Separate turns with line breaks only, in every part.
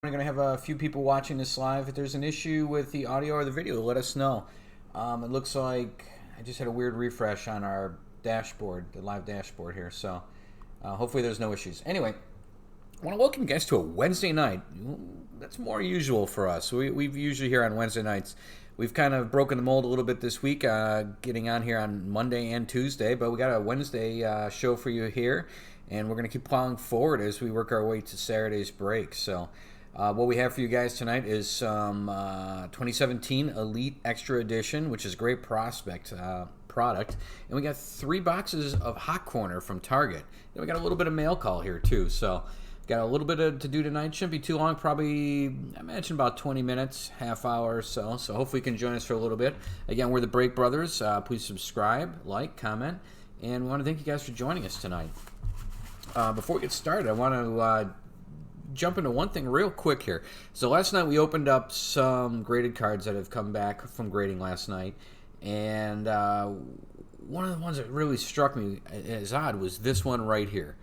We're going to have a few people watching this live. If there's an issue with the audio or the video, let us know. It looks like I just had a weird refresh on our dashboard, the live dashboard here. So hopefully there's no issues. Anyway, I want to welcome you guys to a Wednesday night. That's more usual for us. We've usually here on Wednesday nights. We've kind of broken the mold a little bit this week, getting on here on Monday and Tuesday. But we got a Wednesday show for you here. And we're going to keep plowing forward as we work our way to Saturday's break. So what we have for you guys tonight is some 2017 Elite Extra Edition, which is a great prospect product. And we got 3 boxes of Hot Corner from Target. Then we got a little bit of mail call here too. So got a little bit to do tonight. Shouldn't be too long, probably, I imagine about 20 minutes, half hour or so. So hopefully you can join us for a little bit. Again, we're the Break Brothers. Please subscribe, like, comment. And we want to thank you guys for joining us tonight. Before we get started, I want to jump into one thing real quick here. So last night we opened up some graded cards that have come back from grading last night. And one of the ones that really struck me as odd was this one right here.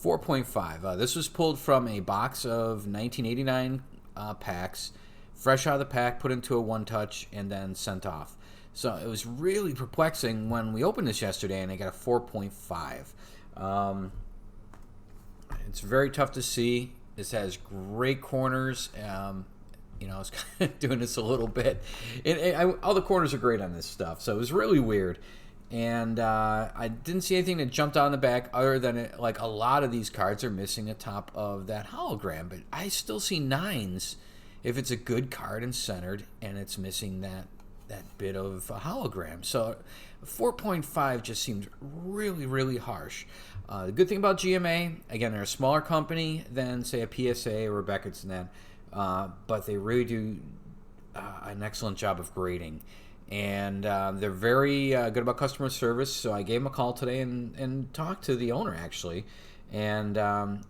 4.5. This was pulled from a box of 1989 packs, fresh out of the pack, put into a one-touch, and then sent off. So it was really perplexing when we opened this yesterday and I got a 4.5. It's very tough to see. This has great corners. I was kind of doing this a little bit. All the corners are great on this stuff, so it was really weird. And I didn't see anything that jumped out in the back other than like a lot of these cards are missing the top of that hologram. But I still see 9s if it's a good card and centered and it's missing that bit of a hologram. So 4.5 just seemed really, really harsh. The good thing about GMA, again, they're a smaller company than, say, a PSA or a Beckett's Net, but they really do an excellent job of grading. And they're very good about customer service, so I gave him a call today and talked to the owner, actually. And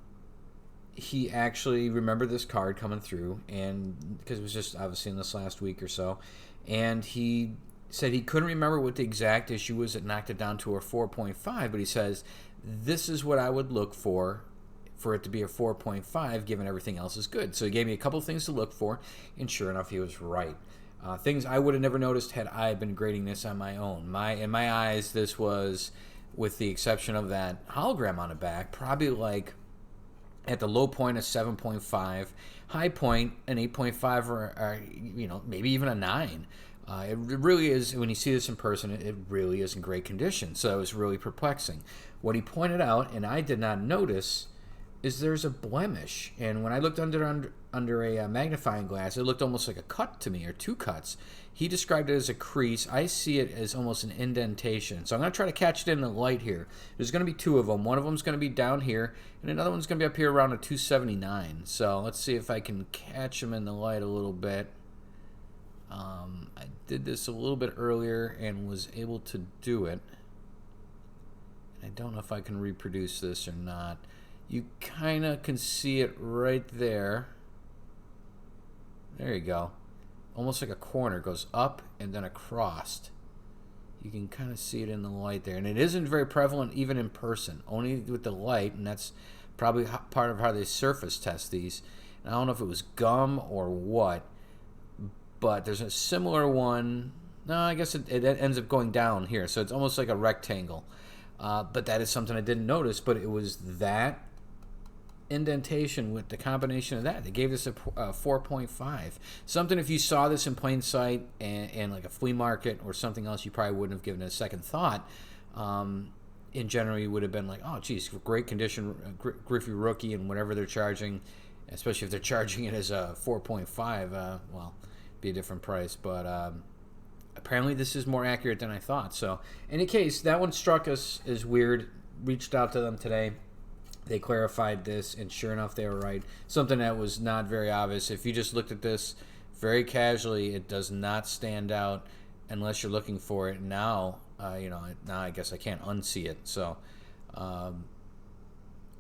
he actually remembered this card coming through, and because it was just obviously in this last week or so. And he said he couldn't remember what the exact issue was that knocked it down to a 4.5, but he says, this is what I would look for it to be a 4.5, given everything else is good. So he gave me a couple things to look for, and sure enough, he was right. Things I would have never noticed had I been grading this on my own. In my eyes, this was, with the exception of that hologram on the back, probably like at the low point a 7.5, high point an 8.5, or maybe even a 9. It really is, when you see this in person, it really is in great condition. So it was really perplexing. What he pointed out, and I did not notice, is there's a blemish. And when I looked under a magnifying glass, it looked almost like a cut to me, or 2 cuts. He described it as a crease. I see it as almost an indentation. So I'm going to try to catch it in the light here. There's going to be 2 of them. One of them is going to be down here, and another one's going to be up here around a 279. So let's see if I can catch them in the light a little bit. I did this a little bit earlier and was able to do it. I don't know if I can reproduce this or not. You kind of can see it right there. There you go. Almost like a corner. It goes up and then across. You can kind of see it in the light there. And it isn't very prevalent even in person, only with the light, and that's probably part of how they surface test these. And I don't know if it was gum or what, but there's a similar one. No, I guess it ends up going down here, so it's almost like a rectangle. But that is something I didn't notice, but it was that indentation with the combination of that. They gave this a 4.5. Something, if you saw this in plain sight and like a flea market or something else, you probably wouldn't have given it a second thought. In general, you would have been like, oh, geez, great condition, Griffey Rookie, and whatever they're charging, especially if they're charging it as a 4.5, well, be a different price. But apparently this is more accurate than I thought. So in any case, that one struck us as weird. Reached out to them today. They clarified this, and sure enough, they were right. Something that was not very obvious. If you just looked at this very casually, it does not stand out unless you're looking for it. Now, now I guess I can't unsee it. So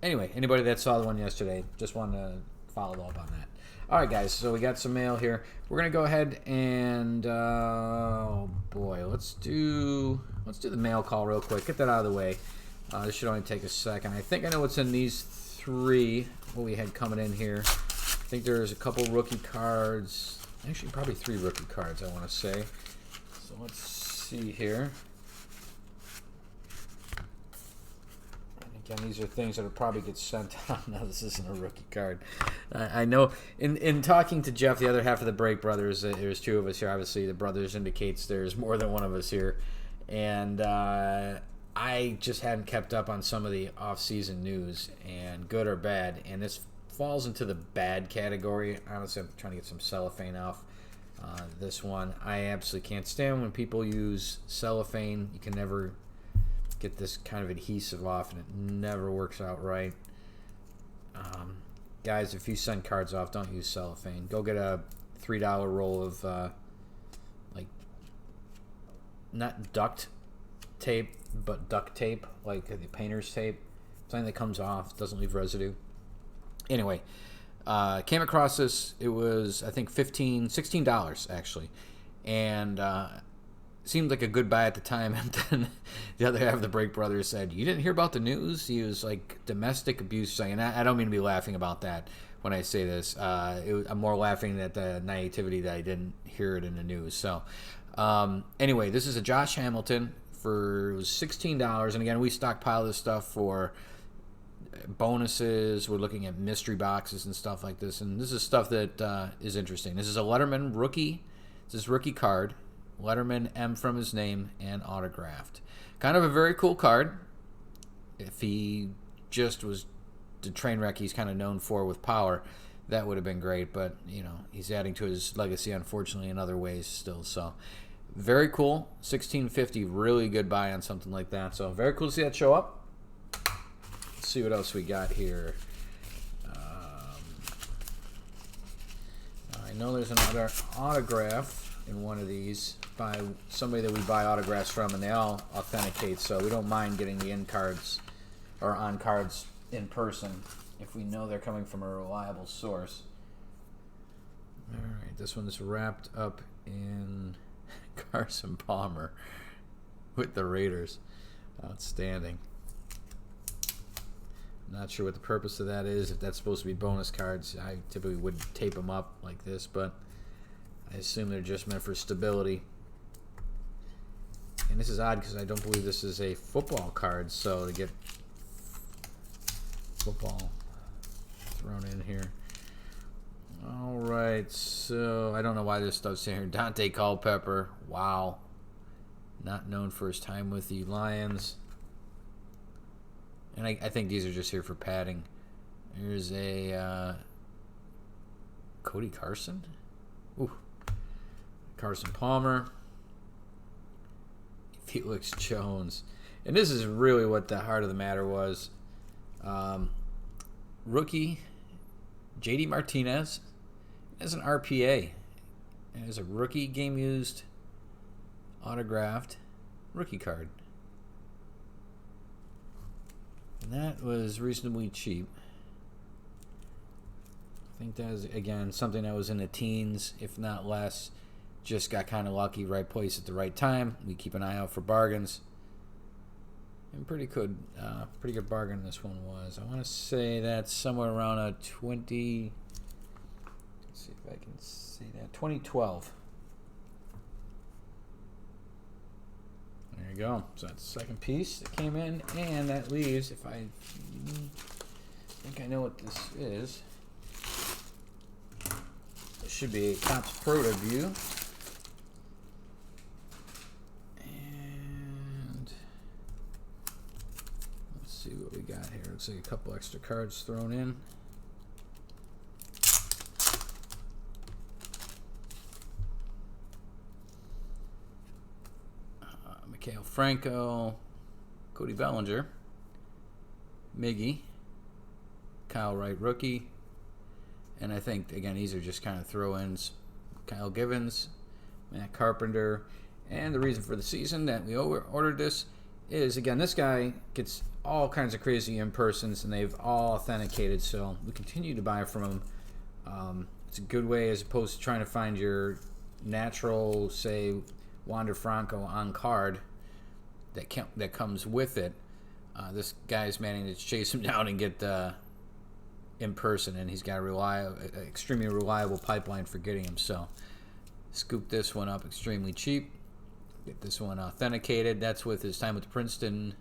anyway, anybody that saw the one yesterday, just wanted to follow up on that. All right, guys, so we got some mail here. We're going to go ahead and, oh, boy, let's do the mail call real quick. Get that out of the way. This should only take a second. I think I know what's in these 3, what we had coming in here. I think there's a couple rookie cards. Actually, probably 3 rookie cards, I want to say. So let's see here. Again, these are things that will probably get sent out. Now, this isn't a rookie card. I know in talking to Jeff, the other half of the Break Brothers, there's 2 of us here. Obviously, the brothers indicates there's more than one of us here. And I just hadn't kept up on some of the off-season news, and good or bad. And this falls into the bad category. Honestly, I'm trying to get some cellophane off this one. I absolutely can't stand when people use cellophane. You can never get this kind of adhesive off, and it never works out right. Guys, if you send cards off, don't use cellophane. Go get a $3 roll of like, not duct tape, but duct tape, like the painter's tape. Something that comes off, doesn't leave residue. Anyway, came across this. It was, I think, $16 actually, and seemed like a good buy at the time. And then the other half of the Break Brothers said, "You didn't hear about the news?" He was like, domestic abuse. And I don't mean to be laughing about that when I say this. I'm more laughing at the naivety that I didn't hear it in the news. So anyway, this is a Josh Hamilton for, it was $16. And again, we stockpile this stuff for bonuses. We're looking at mystery boxes and stuff like this, and this is stuff that is interesting. This is a Letterman Rookie. This is rookie card. Letterman, M from his name, and autographed. Kind of a very cool card. If he just was the train wreck he's kind of known for with power, that would have been great, but you know, he's adding to his legacy, unfortunately, in other ways still. So very cool. $16.50, really good buy on something like that. So very cool to see that show up. Let's see what else we got here. I know there's another autograph in one of these by somebody that we buy autographs from, and they all authenticate, so we don't mind getting the in cards or on cards in person if we know they're coming from a reliable source. Alright, this one's wrapped up in Carson Palmer with the Raiders. Outstanding. Not sure what the purpose of that is, if that's supposed to be bonus cards. I typically would tape them up like this, but I assume they're just meant for stability. And this is odd because I don't believe this is a football card, so to get football thrown in here. Alright, so I don't know why this stuff's in here. Dante Culpepper, wow. Not known for his time with the Lions. And I think these are just here for padding. Here's a Cody Carson. Ooh. Carson Palmer. Felix Jones. And this is really what the heart of the matter was. Rookie JD Martinez as an RPA. As a rookie game used autographed rookie card. And that was reasonably cheap. I think that is, again, something that was in the teens, if not less. Just got kind of lucky, right place at the right time. We keep an eye out for bargains. And pretty good bargain this one was. I want to say that's somewhere around a 20. Let's see if I can see that. 2012. There you go. So that's the second piece that came in, and that leaves, if I think I know what this is, it should be a Topps Proto View. And let's see what we got here. Looks like a couple extra cards thrown in. Mikhail Franco, Cody Bellinger, Miggy, Kyle Wright rookie, and I think, again, these are just kind of throw-ins. Kyle Givens, Matt Carpenter, and the reason for the season that we ordered this is, again, this guy gets all kinds of crazy in-persons, and they've all authenticated, so we continue to buy from him. It's a good way as opposed to trying to find your natural, say, Wander Franco on card that comes with it. This guy's managing to chase him down and get in person, and he's got a extremely reliable pipeline for getting them. So scoop this one up extremely cheap. Get this one authenticated. That's with his time with the Princeton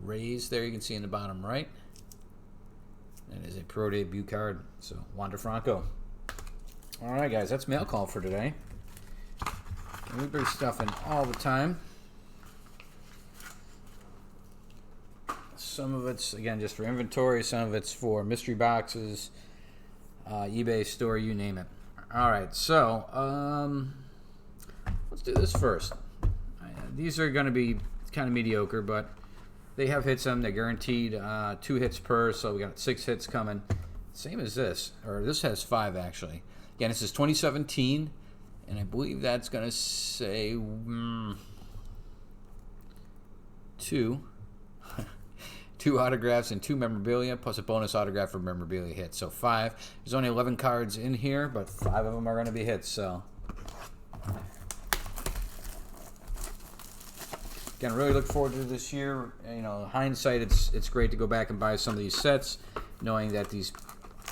Rays. There you can see in the bottom right. That is a pro debut card. So Wander Franco. All right, guys, that's mail call for today. We bring stuff in all the time. Some of it's, again, just for inventory. Some of it's for mystery boxes, eBay store, you name it. All right, so let's do this first. These are going to be kind of mediocre, but they have hits on them. They're guaranteed 2 hits per, so we got 6 hits coming. Same as this, or this has 5 actually. Again, this is 2017, and I believe that's going to say 2 autographs and 2 memorabilia, plus a bonus autograph for memorabilia hits. So 5. There's only 11 cards in here, but 5 of them are going to be hits. So again, I really look forward to this year. You know, hindsight, it's great to go back and buy some of these sets, knowing that these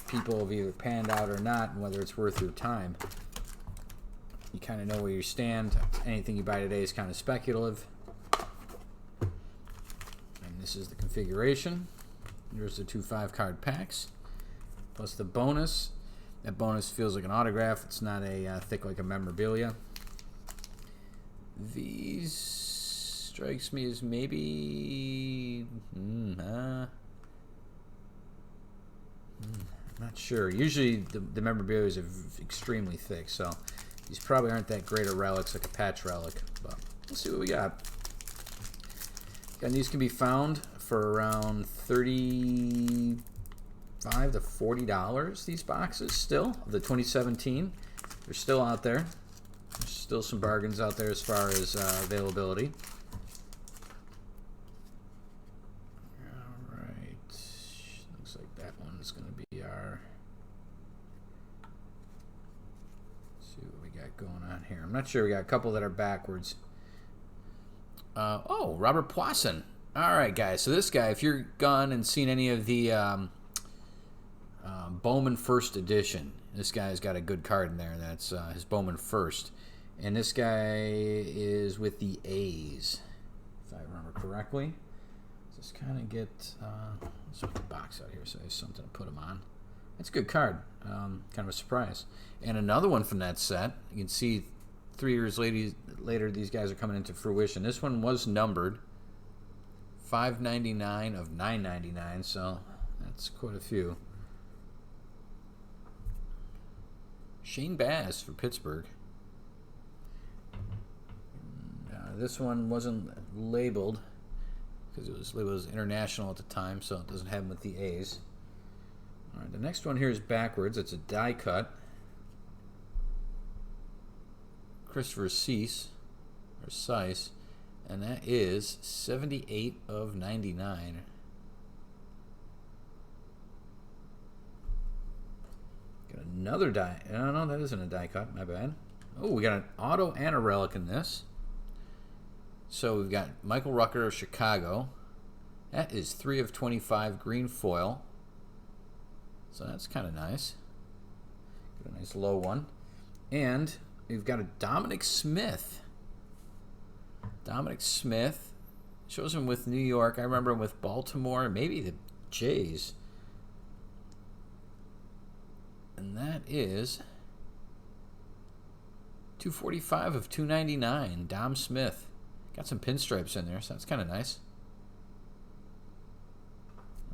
people have either panned out or not, and whether it's worth your time. You kind of know where you stand. Anything you buy today is kind of speculative. And this is the configuration. Here's the 2 5-card packs, plus the bonus. That bonus feels like an autograph. It's not a thick like a memorabilia. These strikes me as maybe not sure. Usually the memorabilia is extremely thick, so these probably aren't that great of relics, like a patch relic. But let's see what we got. And these can be found for around $35 to $40. These boxes still, the 2017, they're still out there. There's still some bargains out there as far as availability. Is going to be our, let's see what we got going on here. I'm not sure. We got a couple that are backwards. Oh, Robert Poisson. All right, guys. So this guy, if you're gone and seen any of the Bowman First Edition, this guy's got a good card in there. That's his Bowman First. And this guy is with the A's, if I remember correctly. Just kind of get, let's put the box out here so I have something to put them on. That's a good card. Kind of a surprise. And another one from that set. You can see 3 years later these guys are coming into fruition. This one was numbered $5.99 of $9.99, so that's quite a few. Shane Bass for Pittsburgh. This one wasn't labeled, because it was international at the time, so it doesn't have them with the A's. All right, the next one here is backwards. It's a die cut. Christopher Cease, and that is 78 of 99. Got another die. No, that isn't a die cut. My bad. Oh, we got an auto and a relic in this. So we've got Michael Rucker of Chicago. That is 3 of 25 green foil. So that's kind of nice. Got a nice low one. And we've got a Dominic Smith. Dominic Smith shows him with New York. I remember him with Baltimore, maybe the Jays. And that is 245 of 299. Dom Smith. Got some pinstripes in there, so that's kind of nice.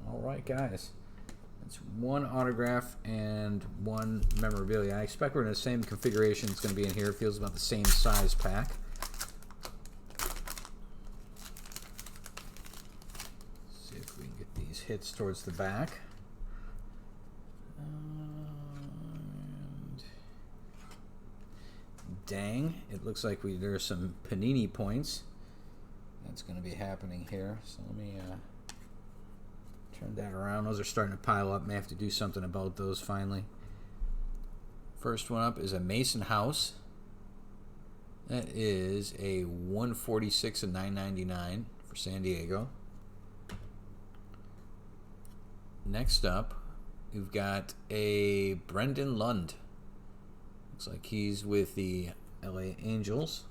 All right, guys. That's 1 autograph and 1 memorabilia. I expect we're in the same configuration. It's going to be in here. It feels about the same size pack. Let's see if we can get these hits towards the back. And dang, it looks like there are some Panini points. That's going to be happening here. So let me turn that around. Those are starting to pile up. May have to do something about those finally. First one up is a Mason House. That is a 146 of 999 for San Diego. Next up, we've got a Brendan Lund. Looks like he's with the LA Angels.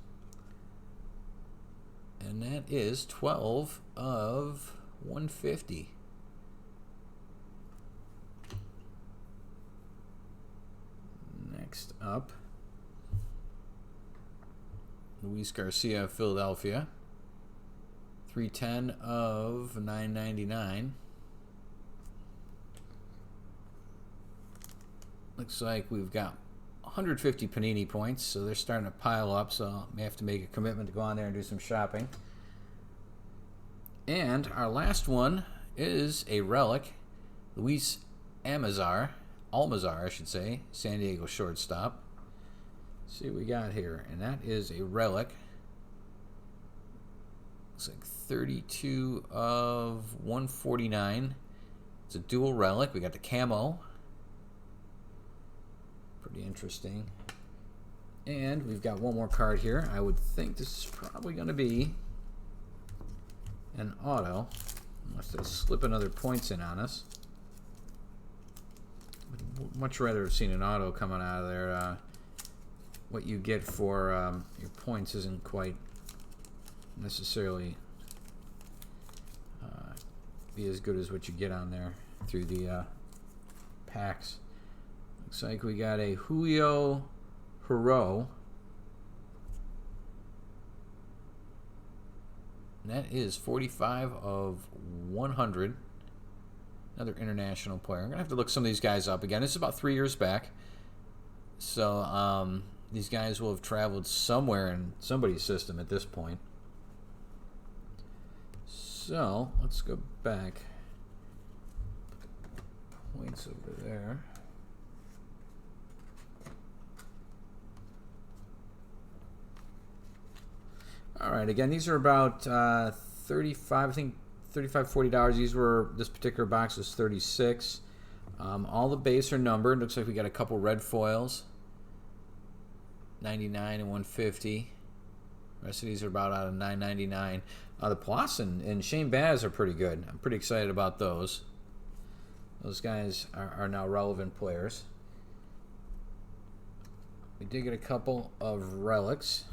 And that is 12 of 150. Next up, Luis Garcia of Philadelphia. 310 of 999. Looks like we've got 150 Panini points, so they're starting to pile up, so I may have to make a commitment to go on there and do some shopping. And our last one is a relic, Luis Almazar, I should say, San Diego shortstop. Let's see what we got here, and that is a relic. Looks like 32 of 149. It's a dual relic. We got the camo. Pretty interesting. And we've got one more card here. I would think this is probably going to be an auto, unless they slip another points in on us. Would much rather have seen an auto coming out of there. What you get for your points isn't quite necessarily be as good as what you get on there through the packs. Looks like we got a Julio Poirot. And that is 45 of 100. Another international player. I'm going to have to look some of these guys up again. This is about 3 years back. So these guys will have traveled somewhere in somebody's system at this point. So let's go back. Points over there. All right, again, these are about 35, I think $35, $40. These were, this particular box was 36. All the base are numbered. Looks like we got a couple red foils, 99 and 150. The rest of these are about out of 9.99. The Plus and Shane Baz are pretty good. I'm pretty excited about those. Those guys are now relevant players. We did get a couple of relics.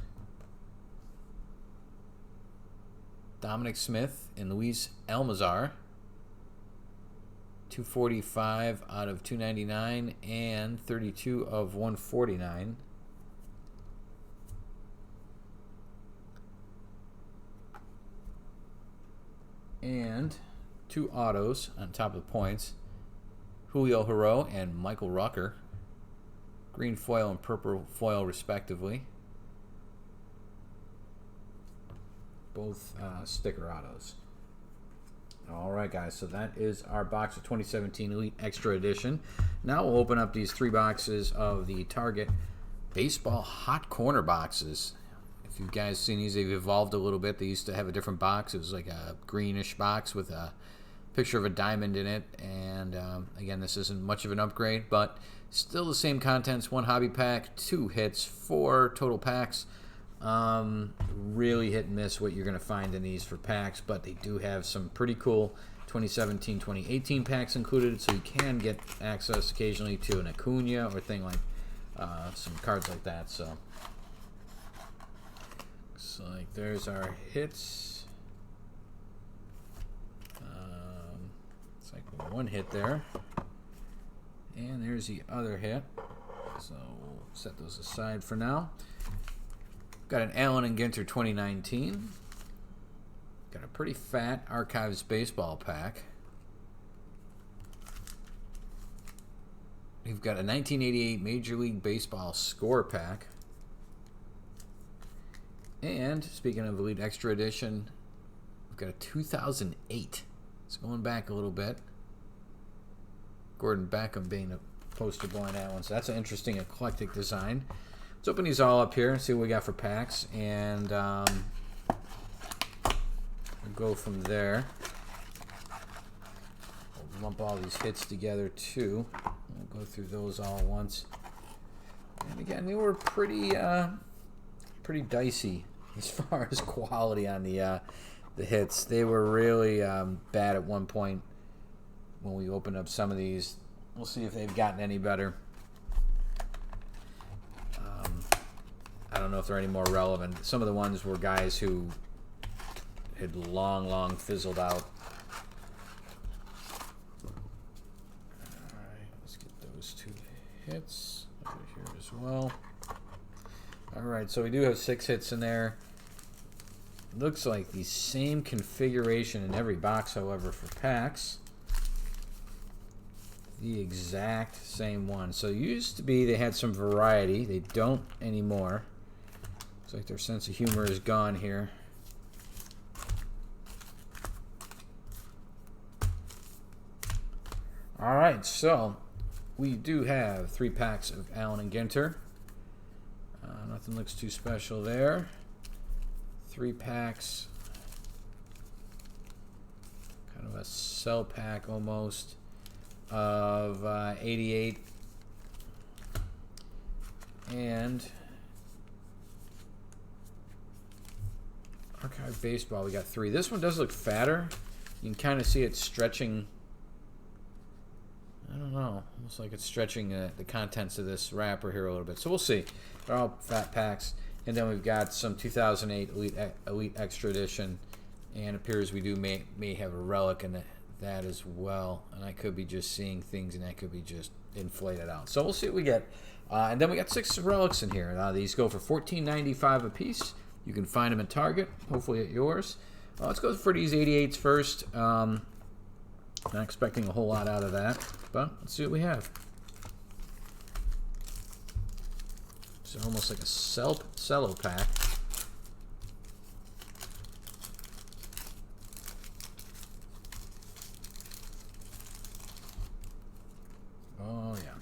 Dominic Smith and Luis Almazar. 245 out of 299 and 32 of 149. And two autos on top of the points. Julio Poirot and Michael Rucker. Green foil and purple foil respectively. Both sticker autos. All right, guys, so that is our box of 2017 Elite Extra Edition. Now we'll open up these 3 boxes of the Target Baseball Hot Corner boxes. If you guys seen these, they've evolved a little bit. They used to have a different box. It was like a greenish box with a picture of a diamond in it. And again, this isn't much of an upgrade, but still the same contents. 1 hobby pack, 2 hits, 4 total packs. Really hit and miss what you're going to find in these for packs, but they do have some pretty cool 2017, 2018 packs included, so you can get access occasionally to an Acuna or thing like some cards like that. So looks like there's our hits. It's like 1 hit there, and there's the other hit. So we'll set those aside for now. Got an Allen and Ginter 2019. Got a pretty fat Archives baseball pack. We've got a 1988 Major League Baseball score pack. And speaking of Elite Extra Edition, we've got a 2008. It's going back a little bit. Gordon Beckham being a poster boy in that one. So that's an interesting eclectic design. Let's open these all up here and see what we got for packs, and we'll go from there. We'll lump all these hits together too. We'll go through those all at once. And again, they were pretty dicey as far as quality on the hits. They were really bad at one point. when we open up some of these. We'll see if they've gotten any better. I don't know if they're any more relevant. Some of the ones were guys who had long fizzled out. Alright, let's get those 2 hits over here as well. Alright, so we do have 6 hits in there. Looks like the same configuration in every box, however, for packs. The exact same one. So it used to be they had some variety. They don't anymore. Looks like their sense of humor is gone here. All right, so we do have 3 packs of Allen and Ginter. Nothing looks too special there. 3 packs. Kind of a cell pack almost of 88. And Archive Baseball, we got 3. This one does look fatter. You can kind of see it stretching. I don't know. Almost like it's stretching the contents of this wrapper here a little bit. So we'll see. They're all fat packs. And then we've got some 2008 Elite Extra Edition. And it appears we do may have a relic in that as well. And I could be just seeing things, and that could be just inflated out. So we'll see what we get. And then we got 6 relics in here. These go for $14.95 a piece. You can find them at Target, hopefully at yours. Let's go for these 88s first. Not expecting a whole lot out of that, but let's see what we have. So almost like a cello pack. Oh yeah.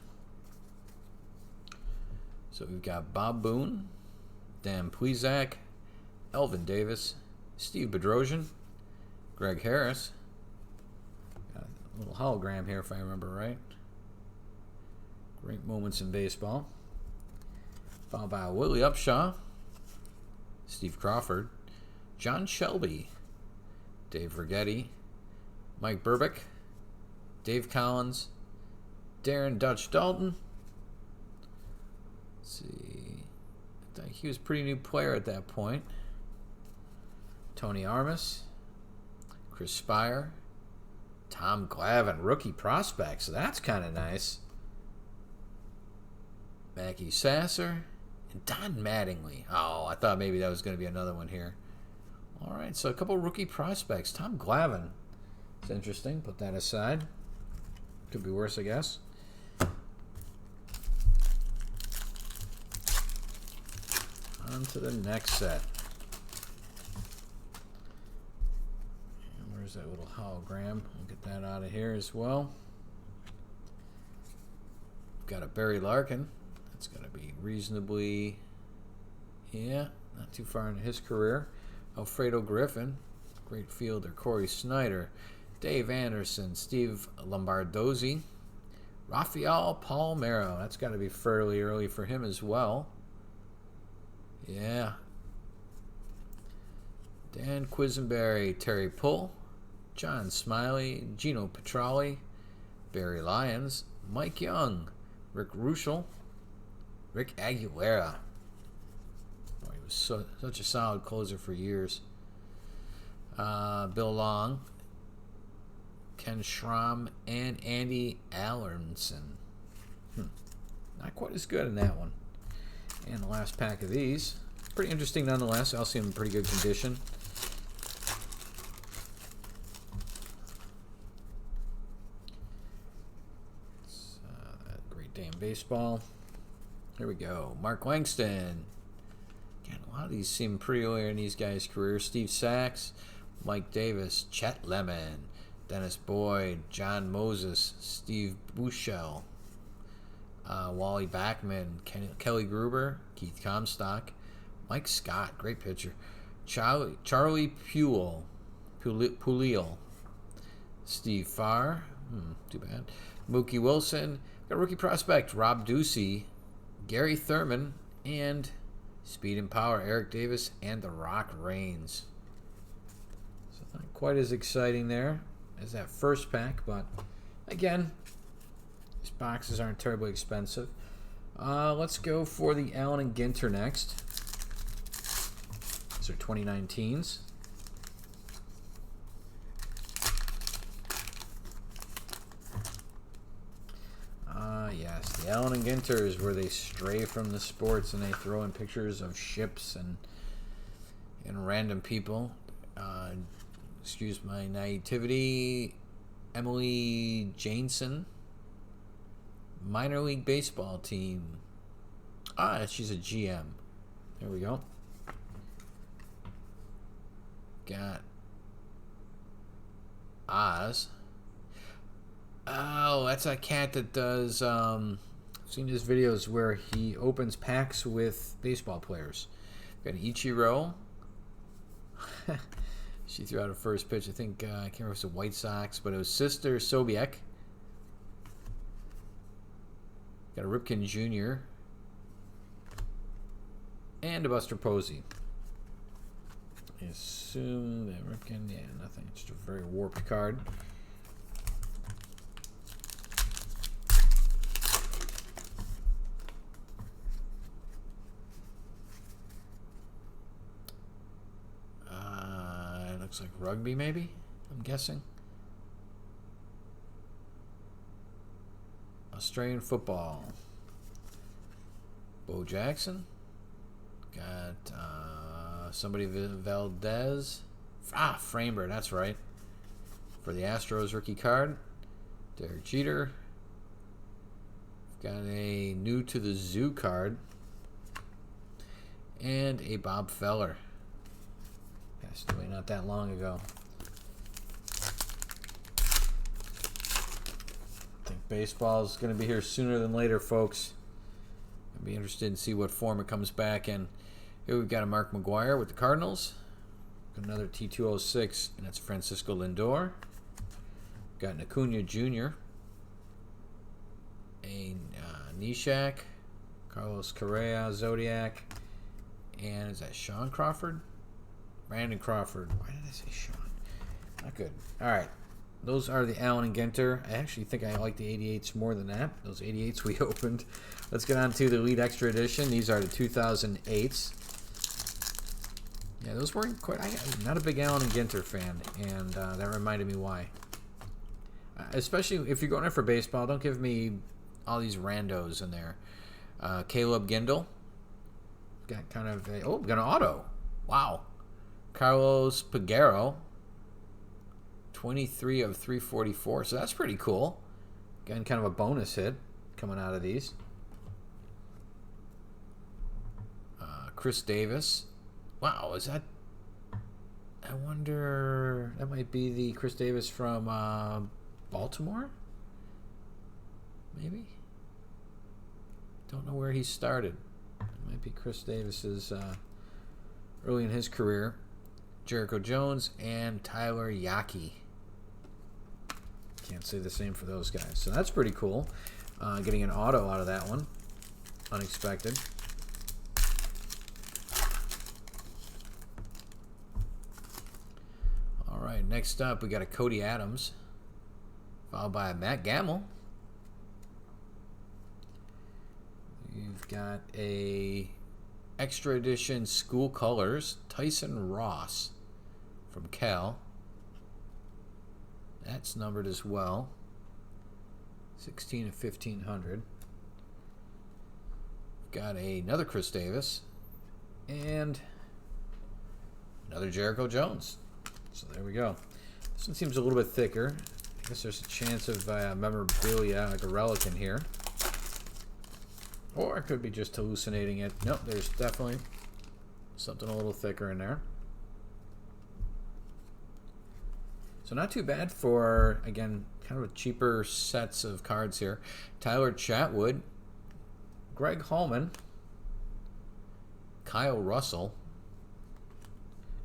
So we've got Bob Boone, Dan Plesac, Elvin Davis, Steve Bedrosian, Greg Harris. Got a little hologram here if I remember right. Great moments in baseball. Followed by Willie Upshaw, Steve Crawford, John Shelby, Dave Righetti, Mike Burbick, Dave Collins, Darren Dutch Dalton. Let's see. I think he was a pretty new player at that point. Tony Armas, Chris Spire, Tom Glavine, rookie prospect, so that's kind of nice. Mackie Sasser, and Don Mattingly. Oh, I thought maybe that was going to be another one here. All right, so a couple rookie prospects. Tom Glavine. It's interesting. Put that aside. Could be worse, I guess. On to the next set. And where's that little hologram? We'll get that out of here as well. We've got a Barry Larkin. That's going to be reasonably, yeah, not too far into his career. Alfredo Griffin, great fielder. Corey Snyder, Dave Anderson, Steve Lombardozzi, Rafael Palmeiro. That's got to be fairly early for him as well. Yeah. Dan Quisenberry, Terry Pull, John Smiley, Gino Petralli, Barry Lyons, Mike Young, Rick Ruschel, Rick Aguilera. Oh, he was such a solid closer for years. Bill Long, Ken Schramm, and Andy Allenson. Not quite as good in that one. And the last pack of these. Pretty interesting nonetheless. I'll see them in pretty good condition. Great day in baseball. Here we go. Mark Langston. Again, a lot of these seem pretty early in these guys' careers. Steve Sachs, Mike Davis, Chet Lemon, Dennis Boyd, John Moses, Steve Bushell, Wally Backman, Kelly Gruber, Keith Comstock, Mike Scott, great pitcher, Charlie Puliel, Steve Farr, too bad, Mookie Wilson, got a rookie prospect, Rob Ducey, Gary Thurman, and Speed and Power, Eric Davis, and The Rock Reigns. So not quite as exciting there as that first pack, but Again, these boxes aren't terribly expensive. Let's go for the Allen and Ginter next. These are 2019s. Yes, the Allen and Ginter is where they stray from the sports and they throw in pictures of ships and random people. Excuse my naivety. Emily Jameson, minor league baseball team. She's a GM. There we go. Got Oz. Oh, that's a cat that does. I've seen his videos where he opens packs with baseball players. Got Ichiro. She threw out her first pitch. I think, I can't remember if it was the White Sox, but it was Sister Sobiek. Got a Ripken Jr. And a Buster Posey. I assume that Ripken, yeah, nothing. Just a very warped card. Looks like rugby, maybe? I'm guessing. Australian football. Bo Jackson. Got somebody Valdez. Framber, that's right. For the Astros rookie card. Derek Jeter. Got a new to the zoo card. And a Bob Feller. Passed away not that long ago. I think baseball is going to be here sooner than later, folks. I'll be interested to see what form it comes back in. Here we've got a Mark McGwire with the Cardinals. Got another T206, and that's Francisco Lindor. Got an Acuna Jr. A Nishak. Carlos Correa, Zodiac. And is that Sean Crawford? Brandon Crawford. Why did I say Sean? Not good. All right. Those are the Allen and Ginter. I actually think I like the 88s more than that. Those 88s we opened. Let's get on to the Elite Extra Edition. These are the 2008s. Yeah, those weren't quite... I'm not a big Allen and Ginter fan, and that reminded me why. Especially if you're going in for baseball, don't give me all these randos in there. Caleb Gindel. Got kind of a... Oh, got an auto. Wow. Carlos Pagero, 23 of 344. So that's pretty cool. Again, kind of a bonus hit coming out of these. Chris Davis. Wow, is that... I wonder... That might be the Chris Davis from Baltimore? Maybe? Don't know where he started. It might be Chris Davis's early in his career. Jericho Jones and Tyler Yaki. Can't say the same for those guys. So that's pretty cool. Getting an auto out of that one. Unexpected. All right, next up we got a Cody Adams. Followed by a Matt Gamble. You've got a Extra Edition School Colors, Tyson Ross from Cal. That's numbered as well. 16 of 1500. Got another Chris Davis. And another Jericho Jones. So there we go. This one seems a little bit thicker. I guess there's a chance of memorabilia, like a relic in here. Or I could be just hallucinating it. Nope, there's definitely something a little thicker in there. So not too bad for, again, kind of cheaper sets of cards here. Tyler Chatwood, Greg Hallman, Kyle Russell,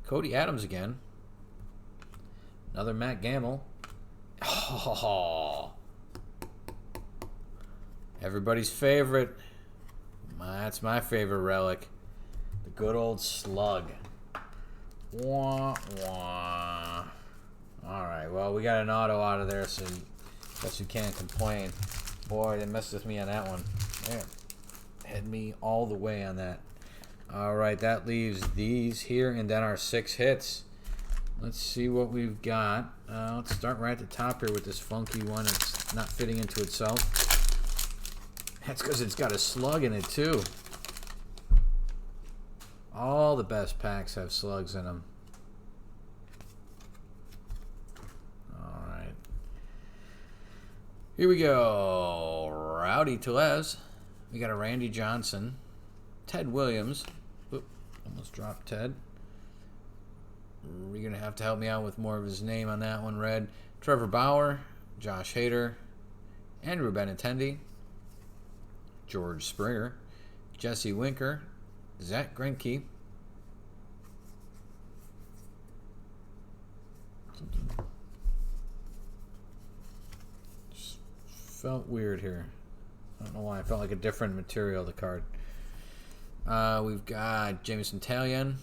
Cody Adams again, another Matt Gamble. Oh, everybody's favorite. That's my favorite relic. The good old slug. Wah, wah. Alright, well, we got an auto out of there, so Guess you can't complain. Boy, they messed with me on that one. There. Had me all the way on that. Alright, that leaves these here and then our 6 hits. Let's see what we've got. Let's start right at the top here with this funky one. It's not fitting into itself. That's because it's got a slug in it too. All the best packs have slugs in them. Alright. Here we go. Rowdy Tellez. We got a Randy Johnson. Ted Williams. Oop, almost dropped Ted. You're going to have to help me out with more of his name on that one, Red. Trevor Bauer. Josh Hader. Andrew Benintendi. George Springer. Jesse Winker. Zach Greinke. Just felt weird here. I don't know why. I felt like a different material, the card. We've got Jameson Taillon.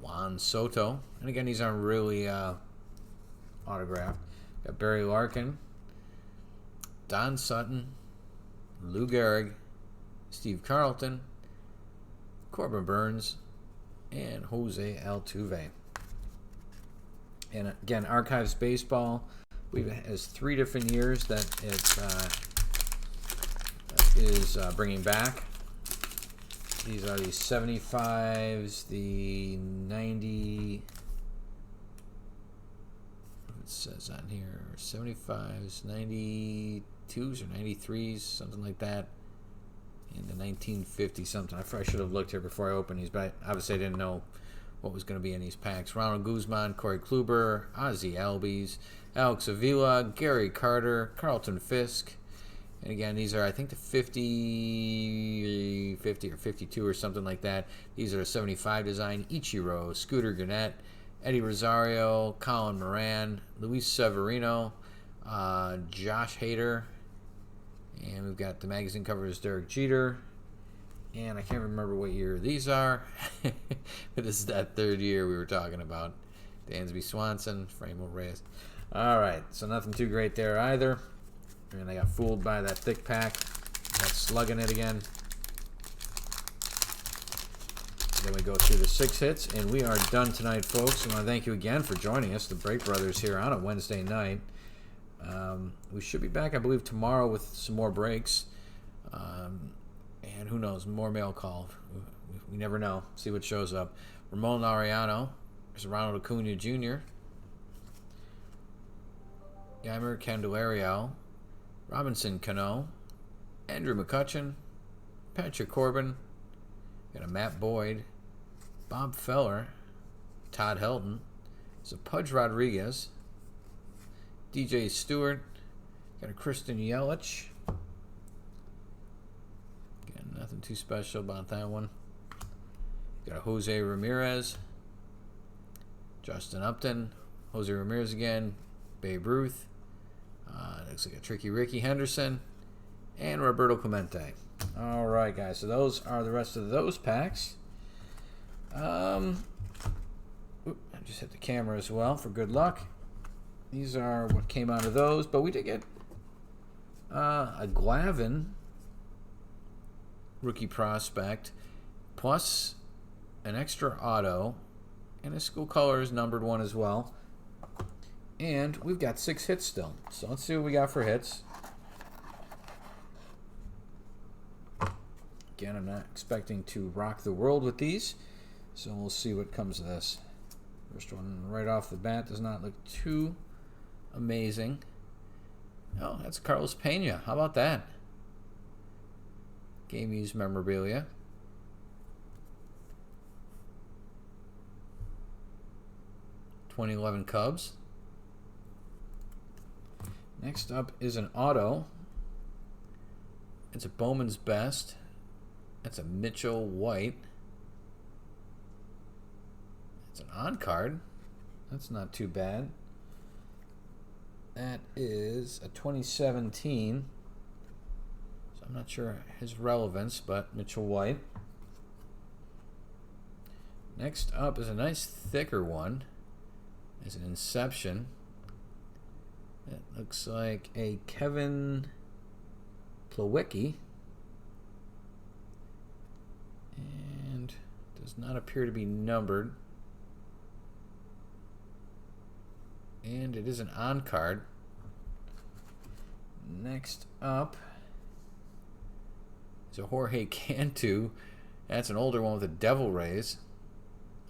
Juan Soto. And again, these aren't really autographed. Got Barry Larkin. Don Sutton. Lou Gehrig. Steve Carlton. Corbin Burns. And Jose Altuve. And again, Archives Baseball. We've has 3 different years that it is bringing back. These are the 75s, the 90. It says on here 75s, 92s or 93s, something like that. In the 1950 something. I should have looked here before I opened these, but obviously I didn't know what was going to be in these packs. Ronald Guzman, Corey Kluber, Ozzie Albies, Alex Avila, Gary Carter, Carlton Fisk. And again, these are, I think, the 50 or 52 or something like that. These are a 75 design. Ichiro, Scooter Gennett, Eddie Rosario, Colin Moran, Luis Severino, Josh Hader. And we've got the magazine covers Derek Jeter. And I can't remember what year these are. But this is that 3rd year we were talking about. Dansby Swanson, Franmil Reyes. Alright, so nothing too great there either. And I got fooled by that thick pack. Got slugging it again. Then we go through the 6 hits, and we are done tonight, folks. I want to thank you again for joining us, the Break Brothers, here on a Wednesday night. We should be back, I believe, tomorrow with some more breaks. And who knows, more mail call. We never know. See what shows up. Ramon Laureano. There's Ronald Acuna Jr. Yeimer Candelario. Robinson Cano. Andrew McCutchen. Patrick Corbin. Got a Matt Boyd. Bob Feller. Todd Helton. There's a Pudge Rodriguez. DJ Stewart. Got a Kristen Yelich. Again, nothing too special about that one. Got a Jose Ramirez. Justin Upton. Jose Ramirez again. Babe Ruth. Looks like a Tricky Ricky Henderson. And Roberto Clemente. Alright, guys. So those are the rest of those packs. I just hit the camera as well for good luck. These are what came out of those. But we did get a Glavine rookie prospect plus an extra auto and a school colors numbered one as well. And we've got 6 hits still. So let's see what we got for hits. Again, I'm not expecting to rock the world with these. So we'll see what comes of this. First one right off the bat does not look too amazing. Oh, that's Carlos Pena. How about that? Game used memorabilia. '11 Cubs. Next up is an auto. It's a Bowman's Best. That's a Mitchell White. It's an on card. That's not too bad. That is a 2017. So I'm not sure his relevance, but Mitchell White. Next up is a nice thicker one. It's an Inception. Looks like a Kevin Plawecki. And does not appear to be numbered. And it is an on card. Next up is a Jorge Cantu. That's an older one with a Devil Rays.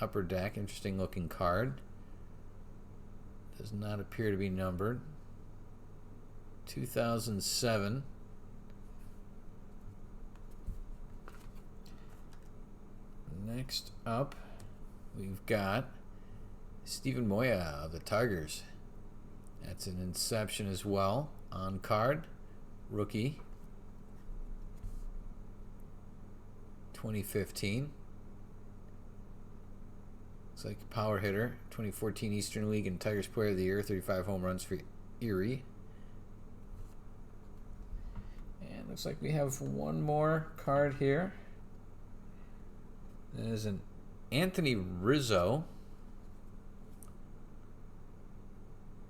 Upper deck. Interesting looking card. Does not appear to be numbered. 2007. Next up, we've got Steven Moya of the Tigers. That's an Inception as well. On card. Rookie. 2015. Looks like a power hitter. 2014 Eastern League and Tigers Player of the Year. 35 home runs for Erie. And looks like we have one more card here. That is an Anthony Rizzo.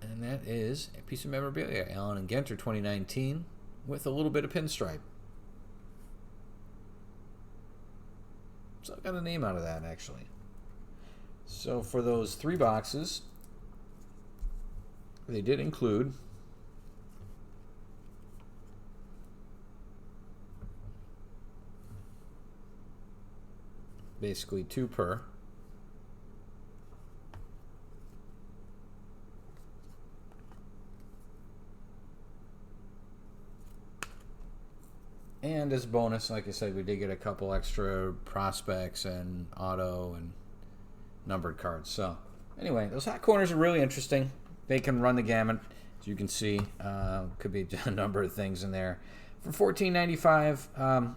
And that is a piece of memorabilia. Allen and Genter 2019 with a little bit of pinstripe. So I got a name out of that, actually. So for those 3 boxes, they did include basically 2 per. And as a bonus, like I said, we did get a couple extra prospects and auto and numbered cards. So anyway, those hot corners are really interesting. They can run the gamut, as you can see. Could be a number of things in there. For $14.95,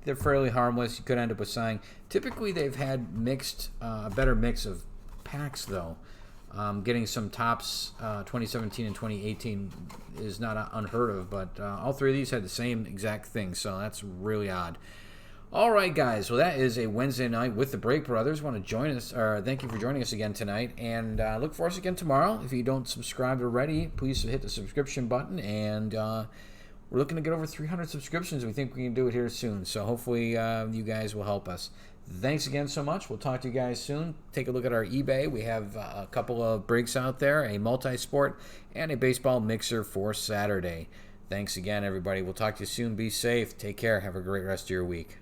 they're fairly harmless. You could end up with signing. Typically, they've had mixed, a better mix of packs, though. Getting some tops 2017 and 2018 is not unheard of, but all 3 of these had the same exact thing, so that's really odd. All right, guys. Well, that is a Wednesday night with the Break Brothers. Want to join us, or thank you for joining us again tonight, and look for us again tomorrow. If you don't subscribe already, please hit the subscription button, and we're looking to get over 300 subscriptions. We think we can do it here soon, so hopefully you guys will help us. Thanks again so much. We'll talk to you guys soon. Take a look at our eBay. We have a couple of breaks out there, a multi-sport, and a baseball mixer for Saturday. Thanks again, everybody. We'll talk to you soon. Be safe. Take care. Have a great rest of your week.